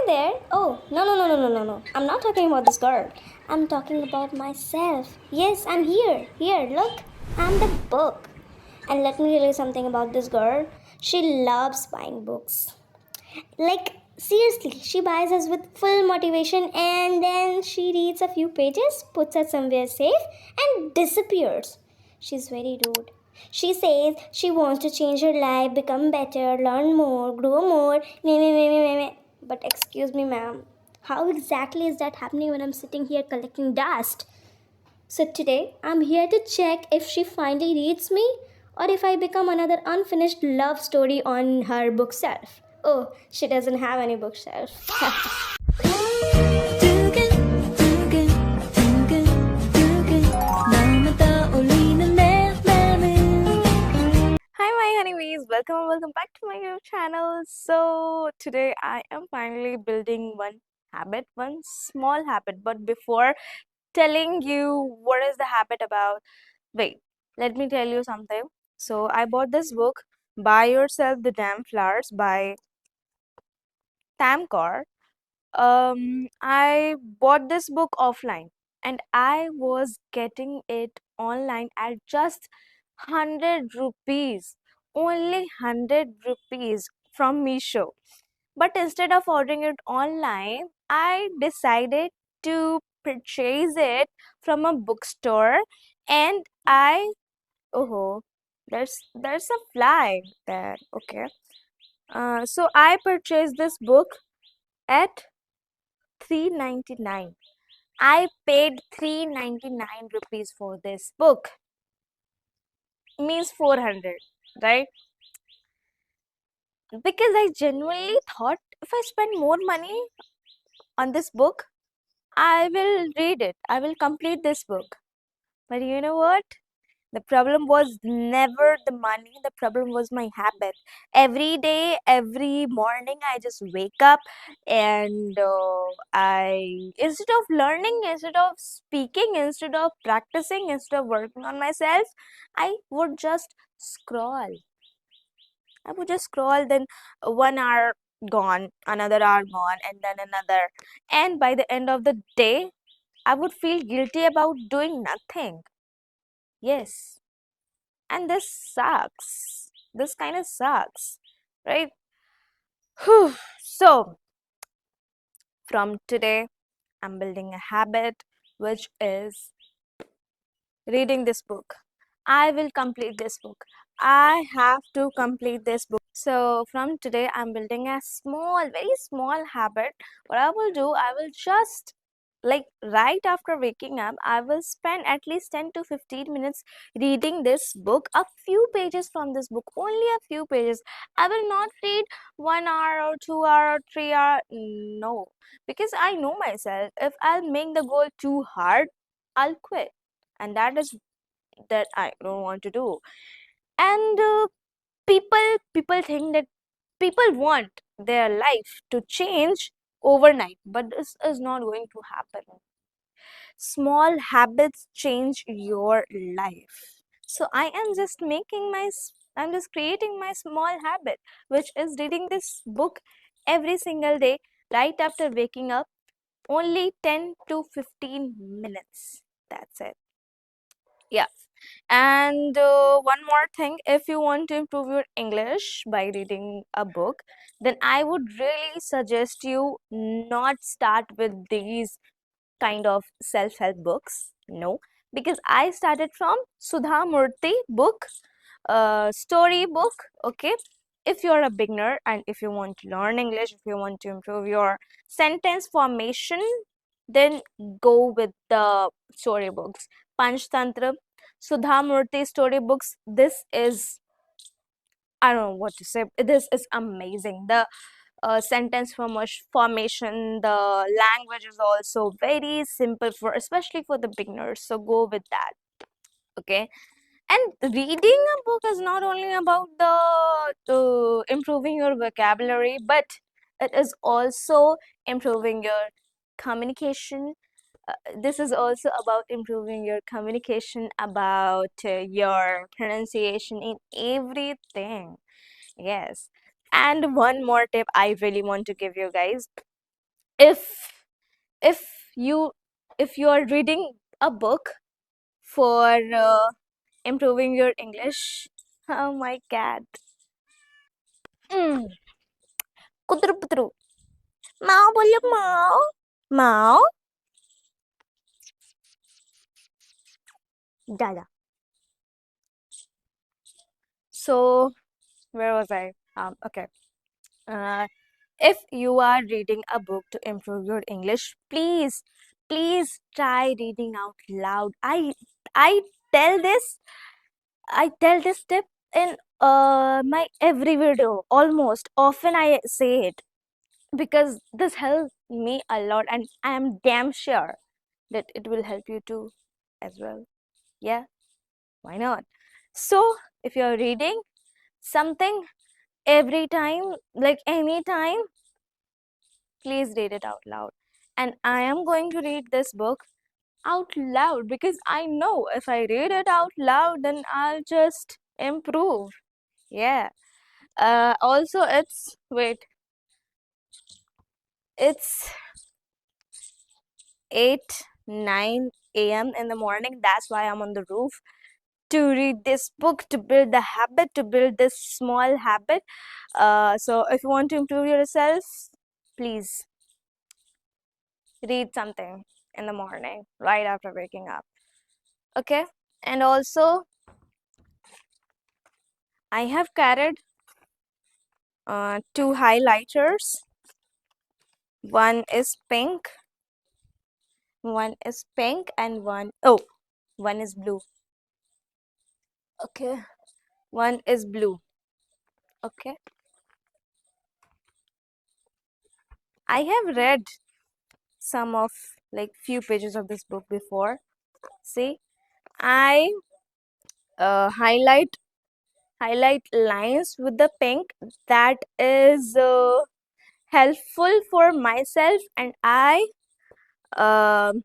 there. Oh, no, no, no, no, no, no, no. I'm not talking about this girl. I'm talking about myself. Yes, I'm here. Here, look. I'm the book. And let me tell you something about this girl. She loves buying books. Like, seriously, she buys us with full motivation and then she reads a few pages, puts it somewhere safe, and disappears. She's very rude. She says she wants to change her life, become better, learn more, grow more. Meh, meh, meh, meh, meh, meh. But excuse me, ma'am, how exactly is that happening when I'm sitting here collecting dust? So today, I'm here to check if she finally reads me or if I become another unfinished love story on her bookshelf. Oh, she doesn't have any bookshelf. Hi my honeybees, welcome back to my YouTube channel. So today I am finally building one small habit. But before telling you what is the habit about, wait, let me tell you something. So I bought this book, Buy Yourself the Damn Flowers by Tamcor. I bought this book offline and I was getting it online at just 100 rupees, only 100 rupees from Meesho. But instead of ordering it online, I decided to purchase it from a bookstore and oh, there's a fly there. Okay. So I purchased this book at 399. I paid 399 rupees for this book. Means 400, right? Because I genuinely thought if I spend more money on this book, I will read it. I will complete this book. But you know what? The problem was never the money, the problem was my habit. Every day, every morning, I just wake up and instead of learning, instead of speaking, instead of practicing, instead of working on myself, I would just scroll. I would just scroll, then 1 hour gone, another hour gone, and then another. And by the end of the day, I would feel guilty about doing nothing. Yes. And this sucks. This kind of sucks, right? Whew. So, from today, I'm building a habit which is reading this book. I will complete this book. I have to complete this book. So, from today, I'm building a very small habit. What I will do, I will just like right after waking up, I will spend at least 10 to 15 minutes reading this book, a few pages from this book, only a few pages. I will not read 1 hour or 2 hour or 3 hour. No, because I know myself. If I'll make the goal too hard, I'll quit, and that I don't want to do. And people think that people want their life to change overnight, but this is not going to happen. Small habits change your life. So I'm just creating my small habit, which is reading this book every single day right after waking up, only 10 to 15 minutes. That's it. Yeah. And one more thing, if you want to improve your English by reading a book, then I would really suggest you not start with these kind of self-help books. No, because I started from Sudha Murthy book, story book. Okay, if you're a beginner and if you want to learn English, if you want to improve your sentence formation, then go with the storybooks. Panchtantra, Sudha Murthy storybooks. This is, I don't know what to say. This is amazing. The sentence formation, the language is also very simple for, especially for the beginners. So go with that. Okay. And reading a book is not only about the improving your vocabulary, but it is also improving your communication. This is also about improving your communication, about your pronunciation in everything. Yes. And one more tip I really want to give you guys. if if you if you are reading a book for improving your English. Oh my cat. Mm. Kutru putru. Mau boleh mau? Mau? Dada. So where was I? Okay. Uh, if you are reading a book to improve your English, please try reading out loud. I tell this I tell this tip in my every video almost. Often I say it because this helps me a lot, and I am damn sure that it will help you too as well. Yeah, why not? So if you're reading something every time, like anytime, please read it out loud. And I am going to read this book out loud because I know if I read it out loud, then I'll just improve. Yeah. Also, it's 8 9 a.m. in the morning. That's why I'm on the roof to read this book, to build the habit, to build this small habit. So if you want to improve yourself, please read something in the morning right after waking up. Okay. And also, I have carried two highlighters. One is pink, and one is blue. Okay, one is blue. Okay, I have read some of like few pages of this book before. See, I highlight lines with the pink that is helpful for myself, and I um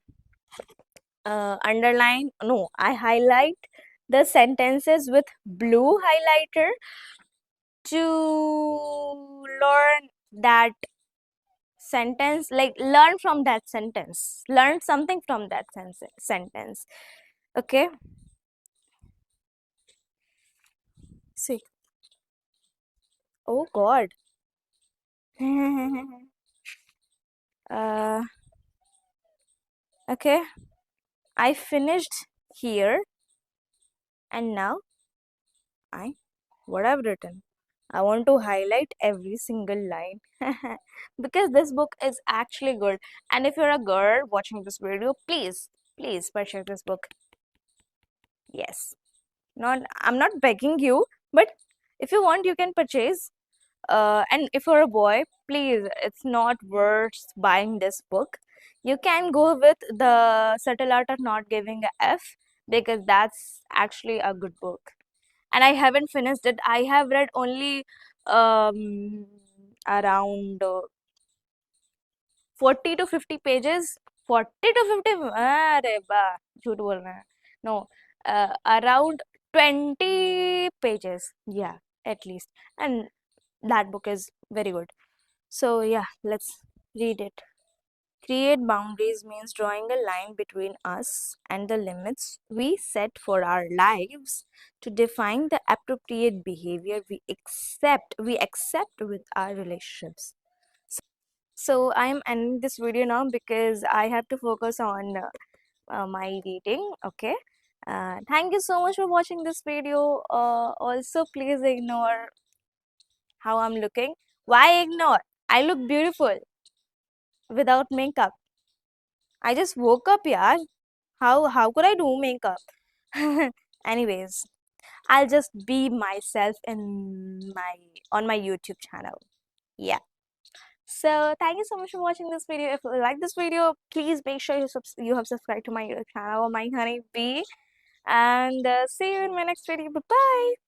underline no I highlight the sentences with blue highlighter to learn that sentence, like learn from that sentence, learn something from that sentence. Okay, see. Oh god. uh, okay, I finished here, and now I what I've written, I want to highlight every single line because this book is actually good. And if you're a girl watching this video, please purchase this book. Yes, not I'm not begging you, but if you want, you can purchase. And if you're a boy, please, it's not worth buying this book. You can go with the Subtle Art of Not Giving a F because that's actually a good book. And I haven't finished it. I have read only around 40 to 50 pages. 40 to 50? अरे वाह, झूठ बोल रहे हैं. No, around 20 pages. Yeah, at least. And that book is very good. So yeah, let's read it. Create boundaries means drawing a line between us and the limits we set for our lives to define the appropriate behavior we accept with our relationships. So I am ending this video now because I have to focus on my reading. Okay. Thank you so much for watching this video. Also, please ignore how I'm looking. Why ignore? I look beautiful without makeup. I just woke up, yaar. How could I do makeup? Anyways, I'll just be myself in my on my YouTube channel. Yeah. So thank you so much for watching this video. If you like this video, please make sure you have subscribed to my YouTube channel, my honey bee. And see you in my next video. Bye bye.